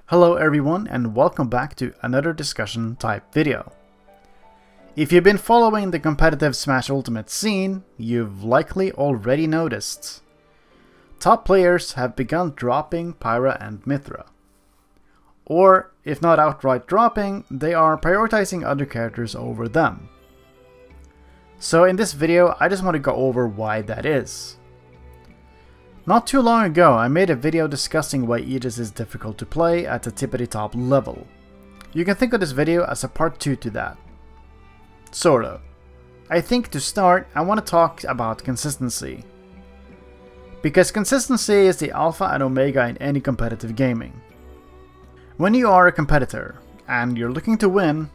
Hello everyone and welcome back to another discussion type video. If you've been following the competitive Smash Ultimate scene, you've likely already noticed. Top players have begun dropping Pyra and Mythra. Or, if not outright dropping, they are prioritizing other characters over them. So in this video, I just want to go over why that is. Not too long ago, I made a video discussing why Aegis is difficult to play at the tippity top level. You can think of this video as a part 2 to that. Sorta. I think to start, I want to talk about consistency. Because consistency is the alpha and omega in any competitive gaming. When you are a competitor, and you're looking to win,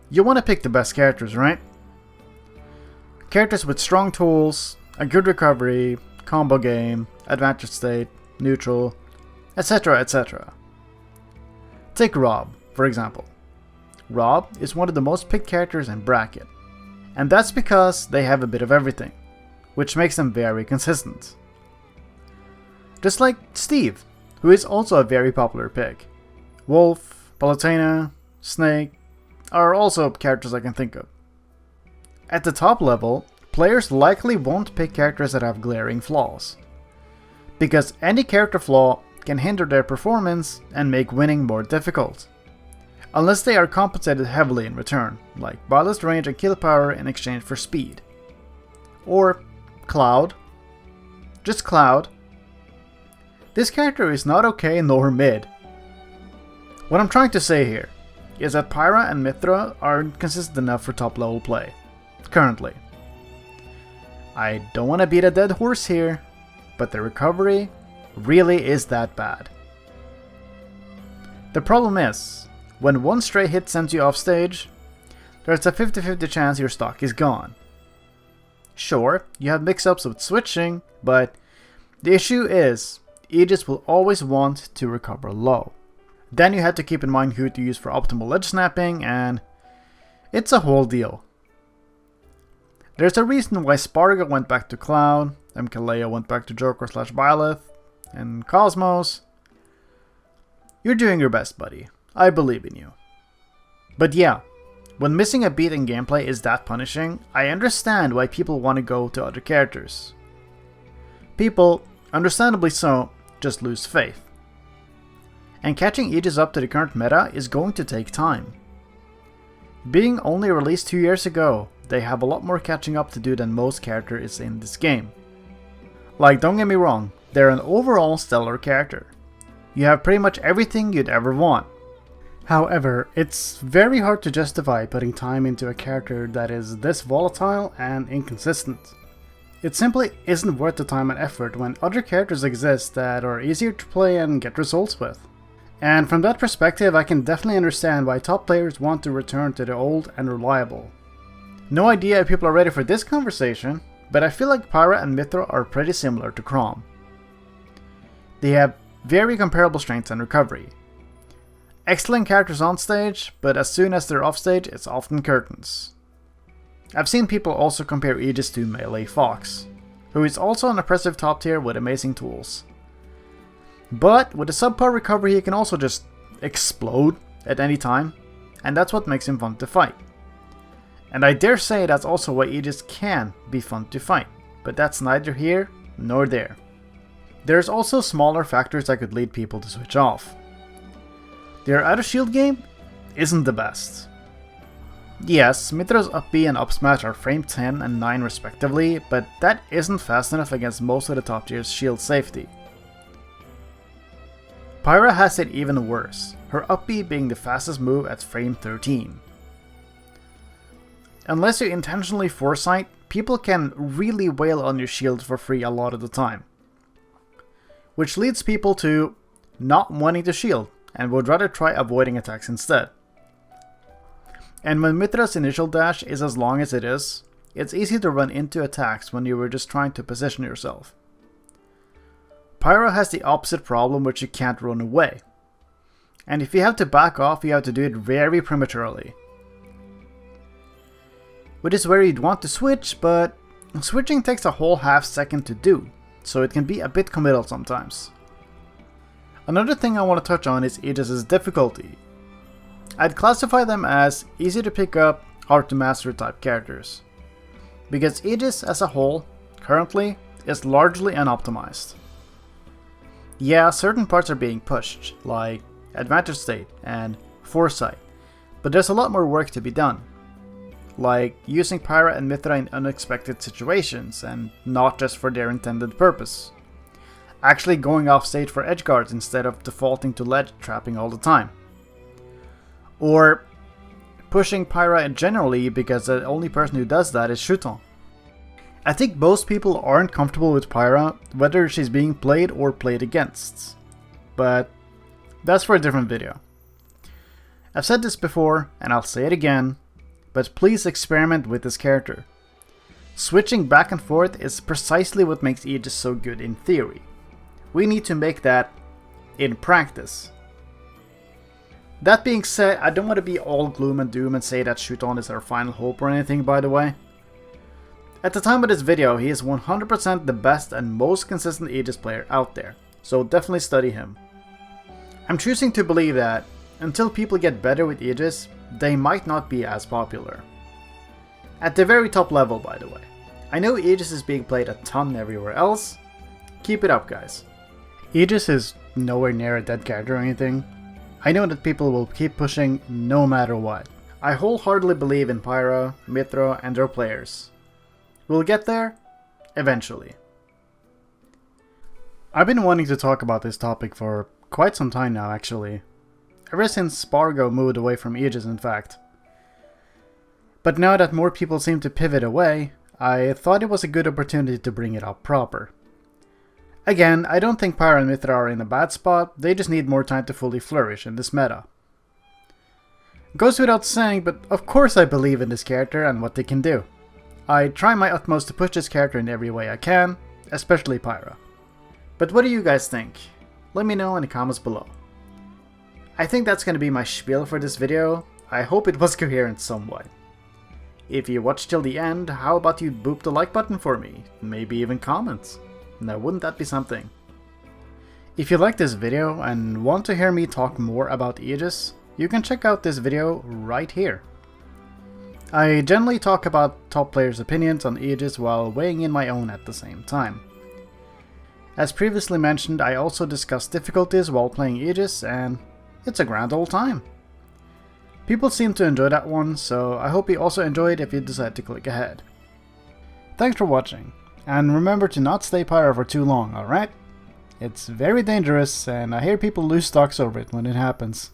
you want to pick the best characters, right? Characters with strong tools, a good recovery, combo game, advantage state, neutral, etc, etc. Take Rob, for example. Rob is one of the most picked characters in Bracket, and that's because they have a bit of everything, which makes them very consistent. Just like Steve, who is also a very popular pick. Wolf, Palutena, Snake are also characters I can think of. At the top level, players likely won't pick characters that have glaring flaws, because any character flaw can hinder their performance and make winning more difficult, unless they are compensated heavily in return, like ballast range and kill power in exchange for speed. Or Cloud. Just Cloud. This character is not okay nor mid. What I'm trying to say here is that Pyra and Mythra aren't consistent enough for top level play, currently. I don't want to beat a dead horse here, but the recovery really is that bad. The problem is, when one stray hit sends you off stage, there's a 50-50 chance your stock is gone. Sure, you have mix-ups with switching, but the issue is, Aegis will always want to recover low. Then you have to keep in mind who to use for optimal ledge snapping, and it's a whole deal. There's a reason why Spargo went back to Cloud, MKLeo went back to Joker/Byleth, and Cosmos. You're doing your best, buddy. I believe in you. But yeah, when missing a beat in gameplay is that punishing, I understand why people want to go to other characters. People, understandably so, just lose faith. And catching Aegis up to the current meta is going to take time. Being only released 2 years ago, they have a lot more catching up to do than most characters in this game. Like, don't get me wrong, they're an overall stellar character. You have pretty much everything you'd ever want. However, it's very hard to justify putting time into a character that is this volatile and inconsistent. It simply isn't worth the time and effort when other characters exist that are easier to play and get results with. And from that perspective, I can definitely understand why top players want to return to the old and reliable. No idea if people are ready for this conversation, but I feel like Pyra and Mythra are pretty similar to Chrom. They have very comparable strengths and recovery. Excellent characters on stage, but as soon as they're off stage, it's often curtains. I've seen people also compare Aegis to Melee Fox, who is also an impressive top tier with amazing tools. But with a subpar recovery, he can also just explode at any time, and that's what makes him fun to fight. And I dare say that's also why Aegis can be fun to fight, but that's neither here nor there. There's also smaller factors that could lead people to switch off. Their out of shield game isn't the best. Yes, Mythra's up B and up smash are frame 10 and 9 respectively, but that isn't fast enough against most of the top tier's shield safety. Pyra has it even worse, her up B being the fastest move at frame 13. Unless you intentionally foresight, people can really wail on your shield for free a lot of the time. Which leads people to not wanting to shield, and would rather try avoiding attacks instead. And when Mythra's initial dash is as long as it is, it's easy to run into attacks when you were just trying to position yourself. Pyra has the opposite problem, which you can't run away. And if you have to back off, you have to do it very prematurely. Which is where you'd want to switch, but switching takes a whole half second to do, so it can be a bit committal sometimes. Another thing I want to touch on is Aegis' difficulty. I'd classify them as easy to pick up, hard to master type characters. Because Aegis as a whole, currently, is largely unoptimized. Yeah, certain parts are being pushed, like Advantage State and Foresight, but there's a lot more work to be done. Like using Pyra and Mythra in unexpected situations and not just for their intended purpose. Actually going off stage for edge guards instead of defaulting to ledge trapping all the time. Or pushing Pyra generally because the only person who does that is Shuton. I think most people aren't comfortable with Pyra, whether she's being played or played against. But that's for a different video. I've said this before, and I'll say it again, but please experiment with this character. Switching back and forth is precisely what makes Aegis so good in theory. We need to make that in practice. That being said, I don't want to be all gloom and doom and say that Shuton is our final hope or anything, by the way. At the time of this video, he is 100% the best and most consistent Aegis player out there, so definitely study him. I'm choosing to believe that, until people get better with Aegis, they might not be as popular. At the very top level, by the way. I know Aegis is being played a ton everywhere else. Keep it up, guys. Aegis is nowhere near a dead character or anything. I know that people will keep pushing no matter what. I wholeheartedly believe in Pyra, Mythra, and their players. We'll get there, eventually. I've been wanting to talk about this topic for quite some time now, actually. Ever since Spargo moved away from Aegis, in fact. But now that more people seem to pivot away, I thought it was a good opportunity to bring it up proper. Again, I don't think Pyra and Mythra are in a bad spot, they just need more time to fully flourish in this meta. Goes without saying, but of course I believe in this character and what they can do. I try my utmost to push this character in every way I can, especially Pyra. But what do you guys think? Let me know in the comments below. I think that's going to be my spiel for this video. I hope it was coherent somewhat. If you watched till the end, how about you boop the like button for me? Maybe even comments. Now wouldn't that be something? If you like this video and want to hear me talk more about Aegis, you can check out this video right here. I generally talk about top players' opinions on Aegis while weighing in my own at the same time. As previously mentioned, I also discuss difficulties while playing Aegis, and it's a grand old time. People seem to enjoy that one, so I hope you also enjoy it if you decide to click ahead. Thanks for watching, and remember to not stay Pyra for too long, alright? It's very dangerous, and I hear people lose stocks over it when it happens.